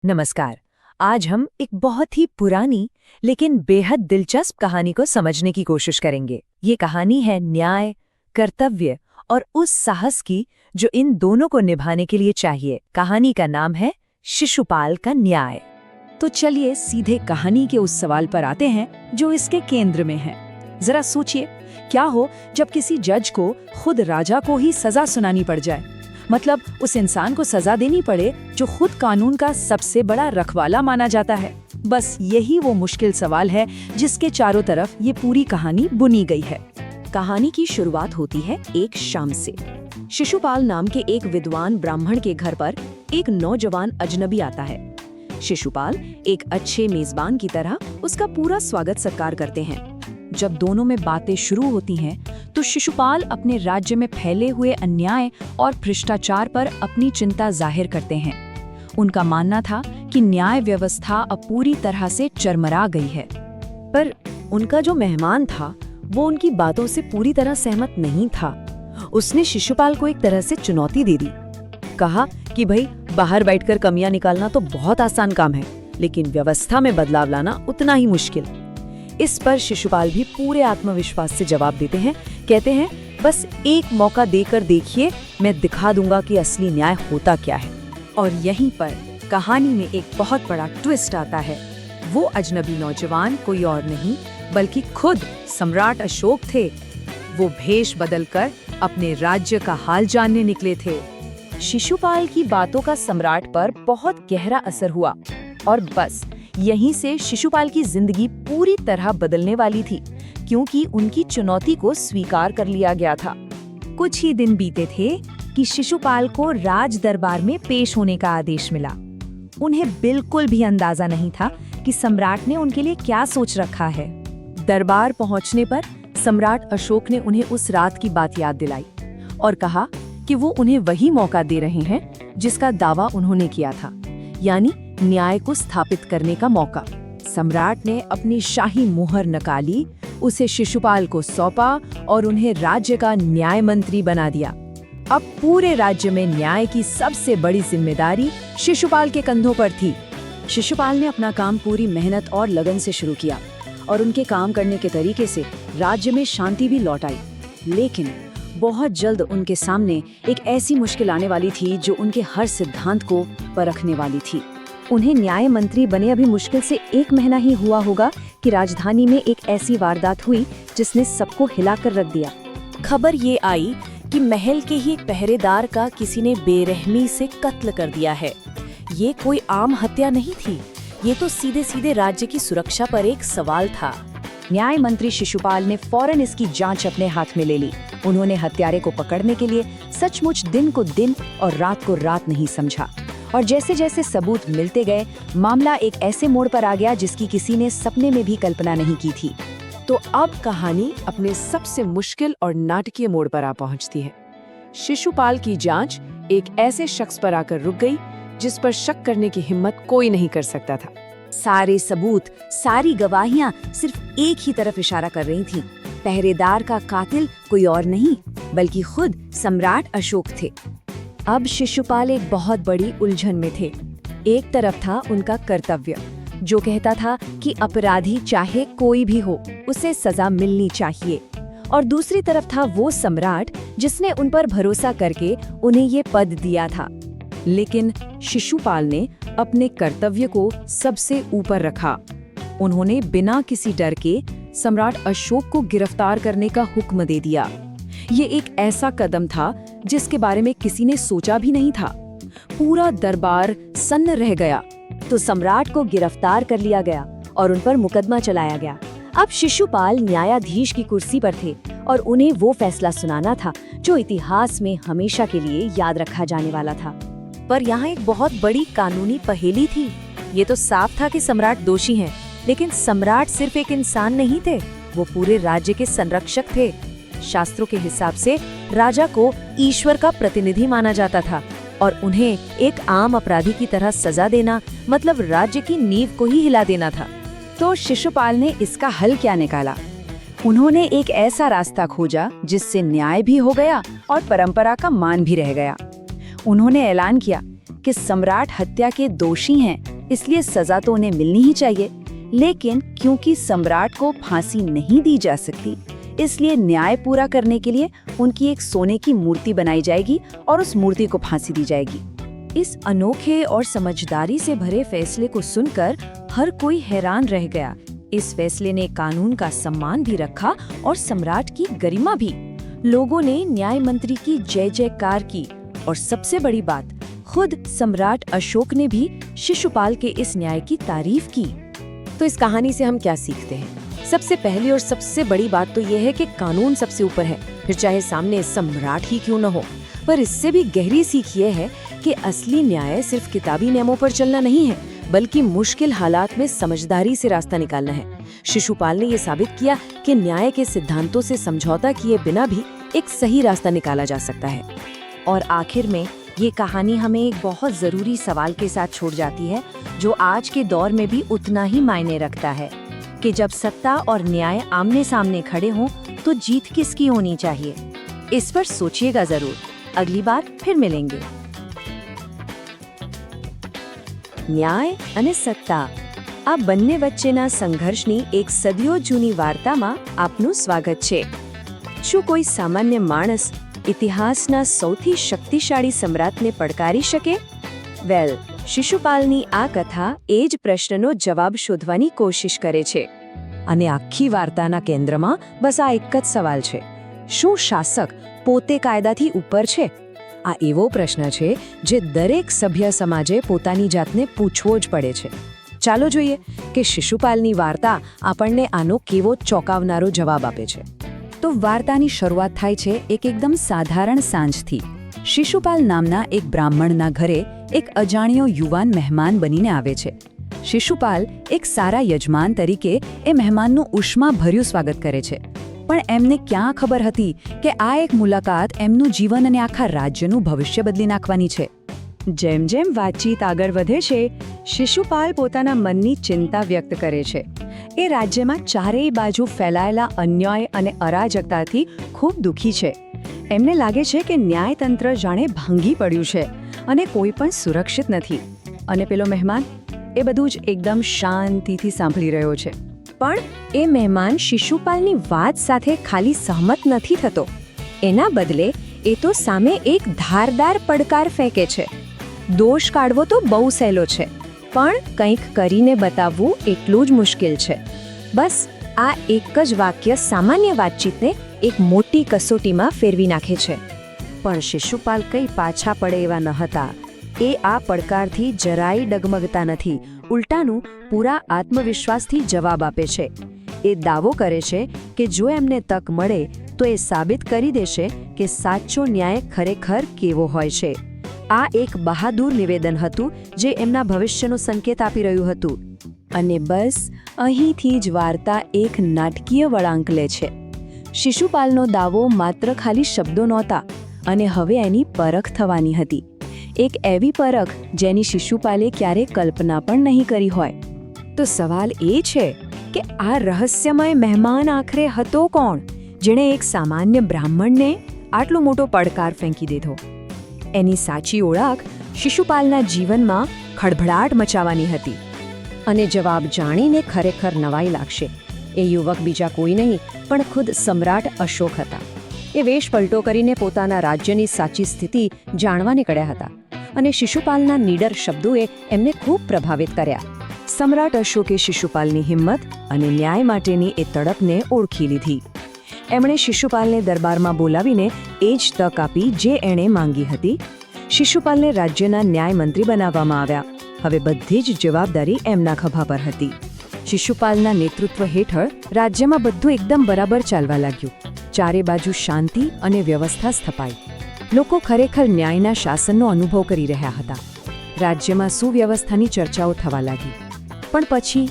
नमस्कार। आज हम एक बहुत ही पुरानी लेकिन बेहद दिलचस्प कहानी को समझने की कोशिश करेंगे। ये कहानी है न्याय, कर्तव्य और उस साहस की जो इन दोनों को निभाने के लिए चाहिए। कहानी का नाम है शिशुपाल का न्याय। तो चलिए सीधे कहानी के उस सवाल पर आते हैं जो इसके केंद्र में है। जरा सोचिए, क्या हो जब किसी जज को खुद राजा को ही सजा सुनानी पड़ जाए। मतलब उस इंसान को सजा देनी पड़े जो खुद कानून का सबसे बड़ा रखवाला माना जाता है। बस यही वो मुश्किल सवाल है जिसके चारों तरफ ये पूरी कहानी बुनी गई है। कहानी की शुरुआत होती है एक शाम से। शिशुपाल नाम के एक विद्वान ब्राह्मण के घर पर एक नौजवान अजनबी आता है। शिशुपाल एक अच्छे मेजबान की तरह उसका पूरा स्वागत सत्कार करते हैं। जब दोनों में बातें शुरू होती हैं, तो शिशुपाल अपने राज्य में फैले हुए अन्याय और भ्रष्टाचार पर अपनी चिंता जाहिर करते हैं। उनका मानना था कि न्याय व्यवस्था अब पूरी तरह से चरमरा गई है। पर उनका जो मेहमान था, वो उनकी बातों से पूरी तरह सहमत नहीं था। उसने शिशुपाल को एक तरह से चुनौती दे दी। कहा कि भाई, बाहर बैठकर कमियां निकालना तो बहुत आसान काम है, लेकिन व्यवस्था में बदलाव लाना उतना ही मुश्किल। इस पर शिशुपाल भी पूरे आत्मविश्वास से जवाब देते हैं। कहते हैं, बस एक मौका देकर देखिए, मैं दिखा दूंगा कि असली न्याय होता क्या है। और यहीं पर कहानी में एक बहुत बड़ा ट्विस्ट आता है। वो अजनबी नौजवान कोई और नहीं बल्कि खुद सम्राट अशोक थे। वो भेष बदलकर अपने राज्य का हाल जानने निकले थे। शिशुपाल की बातों का सम्राट पर बहुत गहरा असर हुआ और बस यहीं से शिशुपाल की जिंदगी पूरी तरह बदलने वाली थी, क्योंकि उनकी चुनौती को स्वीकार कर लिया गया था। कुछ ही दिन बीते थे कि शिशुपाल को राज दरबार में पेश होने का आदेश मिला। उन्हें बिल्कुल भी अंदाजा नहीं था कि सम्राट ने उनके लिए क्या सोच रखा है। दरबार पहुंचने पर सम्राट अशोक ने उन्हें उस रात की बात याद दिलाई और कहा कि वो उन्हें वही मौका दे रहे हैं जिसका दावा उन्होंने किया था, यानी न्याय को स्थापित करने का मौका। सम्राट ने अपनी शाही मुहर निकाली, उसे शिशुपाल को सौंपा और उन्हें राज्य का न्याय मंत्री बना दिया। अब पूरे राज्य में न्याय की सबसे बड़ी जिम्मेदारी शिशुपाल के कंधों पर थी। शिशुपाल ने अपना काम पूरी मेहनत और लगन से शुरू किया और उनके काम करने के तरीके से राज्य में शांति भी लौट आई। लेकिन बहुत जल्द उनके सामने एक ऐसी मुश्किल आने वाली थी जो उनके हर सिद्धांत को परखने वाली थी। उन्हें न्याय मंत्री बने अभी मुश्किल से 1 महीना ही हुआ होगा कि राजधानी में एक ऐसी वारदात हुई जिसने सबको हिलाकर रख दिया। खबर ये आई कि महल के ही एक पहरेदार का किसी ने बेरहमी से कत्ल कर दिया है। ये कोई आम हत्या नहीं थी, ये तो सीधे सीधे राज्य की सुरक्षा पर एक सवाल था। न्याय मंत्री शिशुपाल ने फौरन इसकी जांच अपने हाथ में ले ली। उन्होंने हत्यारे को पकड़ने के लिए सचमुच दिन को दिन और रात को रात नहीं समझा। और जैसे जैसे सबूत मिलते गए, मामला एक ऐसे मोड़ पर आ गया जिसकी किसी ने सपने में भी कल्पना नहीं की थी। तो अब कहानी अपने सबसे मुश्किल और नाटकीय मोड़ पर आ पहुंचती है। शिशुपाल की जांच एक ऐसे शख्स पर आकर रुक गई जिस पर शक करने की हिम्मत कोई नहीं कर सकता था। सारे सबूत, सारी गवाहियां सिर्फ एक ही तरफ इशारा कर रही थीं। पहरेदार का कातिल कोई और नहीं बल्कि खुद सम्राट अशोक थे। अब शिशुपाल एक बहुत बड़ी उलझन में थे। एक तरफ था उनका कर्तव्य, जो कहता था कि अपराधी चाहे कोई भी हो, उसे सजा मिलनी चाहिए, और दूसरी तरफ था वो सम्राट जिसने उन पर भरोसा करके उन्हें ये पद दिया था। लेकिन शिशुपाल ने अपने कर्तव्य को सबसे ऊपर रखा। उन्होंने बिना किसी डर के सम्राट अशोक को गिरफ्तार करने का हुक्म दे दिया। ये एक ऐसा कदम था जिसके बारे में किसी ने सोचा भी नहीं था। पूरा दरबार सन्न रह गया। तो सम्राट को गिरफ्तार कर लिया गया और उन पर मुकदमा चलाया गया। अब शिशुपाल न्यायाधीश की कुर्सी पर थे और उन्हें वो फैसला सुनाना था जो इतिहास में हमेशा के लिए याद रखा जाने वाला था। पर यहाँ एक बहुत बड़ी कानूनी पहेली थी। ये तो साफ था कि सम्राट दोषी हैं, लेकिन सम्राट सिर्फ एक इंसान नहीं थे, वो पूरे राज्य के संरक्षक थे। शास्त्रों के हिसाब से राजा को ईश्वर का प्रतिनिधि माना जाता था और उन्हें एक आम अपराधी की तरह सजा देना मतलब राज्य की नींव को ही हिला देना था। तो शिशुपाल ने इसका हल क्या निकाला? उन्होंने एक ऐसा रास्ता खोजा जिससे न्याय भी हो गया और परंपरा का मान भी रह गया। उन्होंने ऐलान किया कि सम्राट हत्या के दोषी हैं, इसलिए सजा तो उन्हें मिलनी ही चाहिए। लेकिन क्योंकि सम्राट को फांसी नहीं दी जा सकती, इसलिए न्याय पूरा करने के लिए उनकी एक सोने की मूर्ति बनाई जाएगी और उस मूर्ति को फांसी दी जाएगी। इस अनोखे और समझदारी से भरे फैसले को सुनकर हर कोई हैरान रह गया। इस फैसले ने कानून का सम्मान भी रखा और सम्राट की गरिमा भी। लोगों ने न्याय मंत्री की जय जयकार की और सबसे बड़ी बात, खुद सम्राट अशोक ने भी शिशुपाल के इस न्याय की तारीफ की। तो इस कहानी से हम क्या सीखते हैं? सबसे पहली और सबसे बड़ी बात तो यह है कि कानून सबसे ऊपर है, फिर चाहे सामने सम्राट ही क्यों न हो। पर इससे भी गहरी सीख ये है कि असली न्याय सिर्फ किताबी नियमों पर चलना नहीं है, बल्कि मुश्किल हालात में समझदारी से रास्ता निकालना है। शिशुपाल ने ये साबित किया कि न्याय के सिद्धांतों से समझौता किए बिना भी एक सही रास्ता निकाला जा सकता है। और आखिर में ये कहानी हमें एक बहुत जरूरी सवाल के साथ छोड़ जाती है, जो आज के दौर में भी उतना ही मायने रखता है कि जब सत्ता और न्याय आमने सामने खड़े हों तो जीत किसकी होनी चाहिए। इस पर सोचिएगा जरूर। अगली बार फिर मिलेंगे। ન્યાય અને સત્તા, આ બંને વચ્ચેના સંઘર્ષની એક સદીઓ જૂની વાર્તામાં આપનું સ્વાગત છે। શું કોઈ સામાન્ય માણસ ઇતિહાસના સૌથી શક્તિશાળી સમ્રાટને પડકારી શકે? વેલ, શિશુપાલની આ કથા એ જ પ્રશ્નનો જવાબ શોધવાની કોશિશ કરે છે। અને આખી વાર્તાના કેન્દ્રમાં બસ આ એક જ સવાલ છે, શું શાસક પોતે કાયદાથી ઉપર છે? આ એવો પ્રશ્ન છે જે દરેક સભ્ય સમાજે પોતાની જાતને પૂછવો જ પડે છે। ચાલો જોઈએ કે શિશુપાલની વાર્તા આપણને આનો કેવો ચોંકાવનારો જવાબ આપે છે। તો વાર્તાની શરૂઆત થાય છે એક એકદમ સાધારણ સાંજથી। શિશુપાલ નામના એક બ્રાહ્મણના ઘરે એક અજાણ્યો યુવાન મહેમાન બનીને આવે છે। શિશુપાલ એક સારા યજમાન તરીકે એ મહેમાનનું ઉષ્માભર્યું સ્વાગત કરે છે, પણ એમને ક્યાં ખબર હતી કે આ એક મુલાકાત એમનું જીવન અને આખા રાજ્યનું ભવિષ્ય બદલી નાખવાની છે। જેમ જેમ વાતચીત આગળ વધે છે, શિશુપાલ પોતાના મનની ચિંતા વ્યક્ત કરે છે। એ રાજ્યમાં ચારેય બાજુ ફેલાયેલા અન્યાય અને અરાજકતાથી ખૂબ દુઃખી છે। એમને લાગે છે કે ન્યાયતંત્ર જાણે ભાંગી પડ્યું છે અને કોઈ પણ સુરક્ષિત નથી। અને પેલો મહેમાન એ બધું જ એકદમ શાંતિથી સાંભળી રહ્યો છે। પણ એ મહેમાન શિશુપાલની વાત સાથે ખાલી સહમત નથી થતો। એના બદલે એ તો સામે એક ધારદાર પડકાર ફેંકે છે। દોષ કાઢવો તો બહુ સહેલો છે, પણ કંઈક કરીને બતાવવું એટલું જ મુશ્કેલ છે। બસ આ એક જ વાક્ય સામાન્ય વાતચીતને એક મોટી કસોટીમાં ફેરવી નાખે છે। પણ શિશુપાલ કંઈ પાછા પડે એવા ન હતા। એ આ પડકારથી જરાય ડગમગતા નથી, ઉલટાનું પૂરા આત્મવિશ્વાસથી જવાબ આપે છે। એ દાવો કરે છે કે જો એમને તક મળે તો એ સાબિત કરી દેશે કે સાચો ન્યાય ખરેખર કેવો હોય છે। આ એક બહાદુર નિવેદન હતું જે એમના ભવિષ્યનો સંકેત આપી રહ્યું હતું। અને બસ અહીંથી જ વાર્તા એક નાટકીય વળાંક લે છે। શિશુપાલનો દાવો માત્ર ખાલી શબ્દો નહોતા, અને હવે એની પરખ થવાની હતી। એક એવી પરખ જેની શિશુપાલે ક્યારેય કલ્પના પણ નહીં કરી હોય। તો સવાલ એ છે કે આ રહસ્યમય મહેમાન આખરે હતો કોણ, જેણે એક સામાન્ય બ્રાહ્મણને આટલો મોટો પડકાર ફેંકી દીધો? એની સાચી ઓળખ શિશુપાલના જીવનમાં ખળભળાટ મચાવવાની હતી। અને જવાબ જાણીને ખરેખર નવાઈ લાગશે। એ યુવક બીજા કોઈ નહીં પણ ખુદ સમ્રાટ અશોક હતા। એ વેશ પલટો કરીને પોતાના રાજ્યની સાચી સ્થિતિ જાણવા નીકળ્યા હતા, અને શિશુપાલના નીડર શબ્દોએ એમને ખૂબ પ્રભાવિત કર્યા। સમ્રાટ અશોકે શિશુપાલની હિંમત અને ન્યાય માટેની એ તડપને ઓળખી લીધી। એમણે શિશુપાલને દરબારમાં બોલાવીને એ જ તક આપી જે એણે માંગી હતી। શિશુપાલને રાજ્યના ન્યાય મંત્રી બનાવવામાં આવ્યા। હવે બધી જ જવાબદારી એમના ખભા પર હતી। શિશુપાલના નેતૃત્વ હેઠળ રાજ્યમાં બધું એકદમ બરાબર ચાલવા લાગ્યું। ચારે બાજુ શાંતિ અને વ્યવસ્થા સ્થપાઈ। લોકો ખરેખર ન્યાયના શાસનનો અનુભવ કરી રહ્યા હતા। રાજ્યમાં સુવ્યવસ્થાની ચર્ચાઓ થવા લાગી। પણ પછી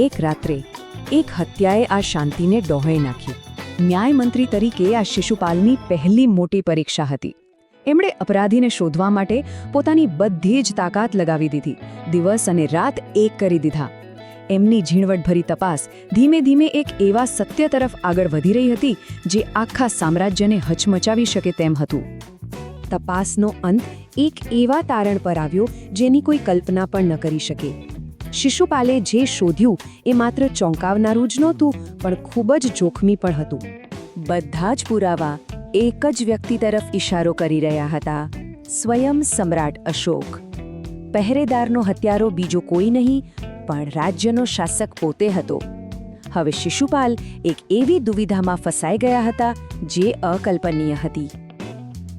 એક રાત્રે એક હત્યાએ આ શાંતિને ડહોળી નાખી। ન્યાય મંત્રી તરીકે આ શિશુપાલની પહેલી મોટી પરીક્ષા હતી। એમણે અપરાધીને શોધવા માટે પોતાની બધી જ તાકાત લગાવી દીધી। દિવસ અને રાત એક કરી દીધા। એમની ઝીણવટભરી તપાસ ધીમે ધીમે એક એવા સત્ય તરફ આગળ વધી રહી હતી જે આખા સામ્રાજ્યને હચમચાવી શકે તેમ હતું। તપાસનો અંત એક એવા તારણ પર આવ્યો જેની કોઈ કલ્પના પણ ન કરી શકે. શિશુપાલે જે શોધ્યું એ માત્ર ચોંકાવનારું જ નહોતું, પણ ખૂબ જ જોખમી પણ હતું. બધા જ પુરાવા એક જ વ્યક્તિ તરફ ઇશારો કરી રહ્યા હતા, સ્વયં સમ્રાટ અશોક. પહેરેદારનો હત્યારો બીજો કોઈ નહીં, પણ રાજ્યનો શાસક પોતે હતો. હવે શિશુપાલ એક એવી દુવિધામાં ફસાઈ ગયા હતા જે અકલ્પનીય હતી.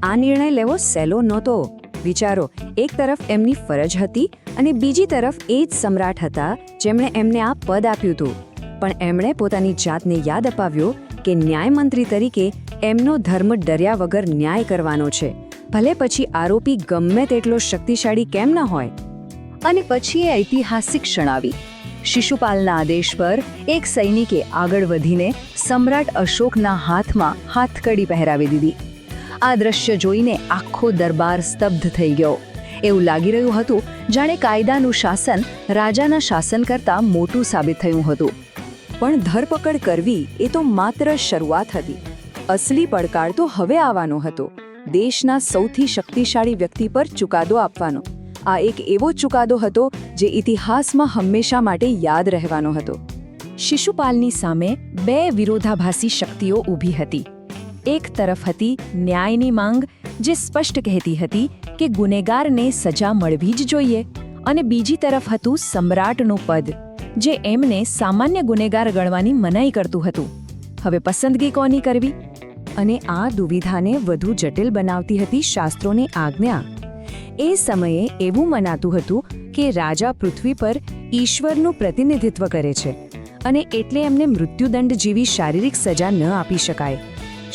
આ નિર્ણય લેવો સહેલો નહોતો. વિચારો, એક તરફ એમની ફરજ હતી અને બીજી તરફ એ જ સમ્રાટ હતા જેમણે એમને આ પદ આપ્યું હતું. પણ એમણે પોતાની જાતને યાદ અપાવ્યો કે ન્યાયમંત્રી તરીકે એમનો ધર્મ ડર્યા વગર ન્યાય કરવાનો છે, ભલે પછી આરોપી ગમે તેટલો શક્તિશાળી કેમ ન હોય. અને પછી એ ઐતિહાસિક ક્ષણ આવી. શિશુપાલના આદેશ પર એક સૈનિકે આગળ વધીને સમ્રાટ અશોકના હાથમાં હાથકડી પહેરાવી દીધી. આ દ્રશ્ય જોઈને આખો દરબાર સ્તબ્ધ થઈ ગયો. એવું લાગી રહ્યું હતું જાણે કાયદાનું શાસન રાજાના શાસન કરતાં મોટું સાબિત થયું હતું. પણ ધરપકડ કરવી એ તો માત્ર શરૂઆત હતી. અસલી પડકાર તો હવે આવવાનો હતો. દેશના સૌથી શક્તિશાળી વ્યક્તિ પર ચુકાદો આપવાનો. આ એક એવો ચુકાદો હતો જે ઇતિહાસમાં હંમેશા માટે યાદ રહેવાનો હતો. શિશુપાલની સામે બે વિરોધાભાસી શક્તિઓ ઊભી હતી. એક તરફ હતી ન્યાયની માંગ, જે સ્પષ્ટ કહેતી હતી કે ગુનેગારને સજા મળવી જ જોઈએ, અને બીજી તરફ હતું સમ્રાટનું પદ, જે એમને સામાન્ય ગુનેગાર ગણવાની મનાઈ કરતું હતું. હવે પસંદગી કોની કરવી? અને આ દુવિધાને વધુ જટિલ બનાવતી હતી શાસ્ત્રોની આજ્ઞા. એ સમયે એવું મનાતું હતું કે રાજા પૃથ્વી પર ઈશ્વરનું પ્રતિનિધિત્વ કરે છે, અને એટલે એમને મૃત્યુદંડ જેવી શારીરિક સજા ન આપી શકાય.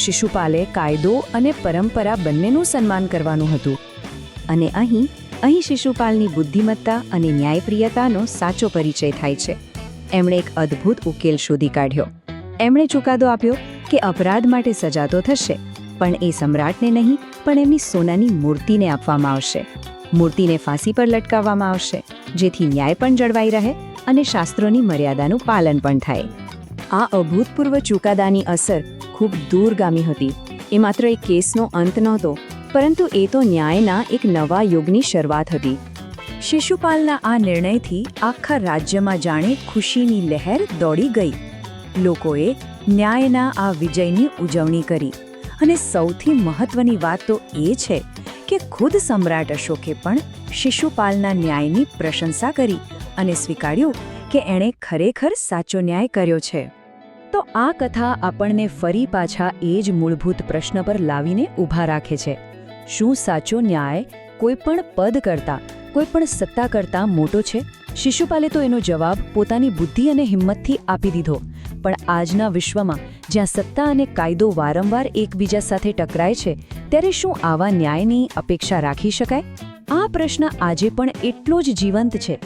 શિશુપાલે કાયદો અને પરંપરા બંનેનું સન્માન કરવાનું હતું. અને અહીં શિશુપાલની બુદ્ધિમત્તા અને ન્યાયપ્રિયતાનો સાચો પરિચય થાય છે. એમણે એક અદ્ભુત ઉકેલ શોધી કાઢ્યો. એમણે ચુકાદો આપ્યો કે અપરાધ માટે સજા તો થશે, પણ એ સમ્રાટને નહીં, પણ એમની સોનાની મૂર્તિને આપવામાં આવશે. મૂર્તિને ફાંસી પર લટકાવવામાં આવશે, જેથી ન્યાય પણ જળવાઈ રહે અને શાસ્ત્રોની મર્યાદાનું પાલન પણ થાય. આ અભૂતપૂર્વ ચુકાદાની અસર ખૂબ દૂરગામી હતી. એ માત્ર એક કેસનો અંત નહોતો, પરંતુ એ તો ન્યાયના એક નવા યુગની શરૂઆત હતી. શિશુપાલના આ નિર્ણયથી આખા રાજ્યમાં જાણે ખુશીની લહેર દોડી ગઈ. લોકોએ ન્યાયના આ વિજયની ઉજવણી કરી. અને સૌથી મહત્વની વાત તો એ છે કે ખુદ સમ્રાટ અશોકે પણ શિશુપાલના ન્યાયની પ્રશંસા કરી અને સ્વીકાર્યું કે એણે ખરેખર સાચો ન્યાય કર્યો છે. તો આ કથા આપણને ફરી પાછા એ જ મૂળભૂત પ્રશ્ન પર લાવીને ઊભા રાખે છે. શું સાચો ન્યાય કોઈ પણ પદ કરતાં, કોઈ પણ સત્તા કરતાં મોટો છે? શિશુપાલે તો એનો જવાબ પોતાની બુદ્ધિ અને હિંમતથી આપી દીધો. પણ આજના વિશ્વમાં જ્યાં સત્તા અને કાયદો વારંવાર એકબીજા સાથે ટકરાય છે, ત્યારે શું આવા ન્યાયની અપેક્ષા રાખી શકાય? આ પ્રશ્ન આજે પણ એટલો જ જીવંત છે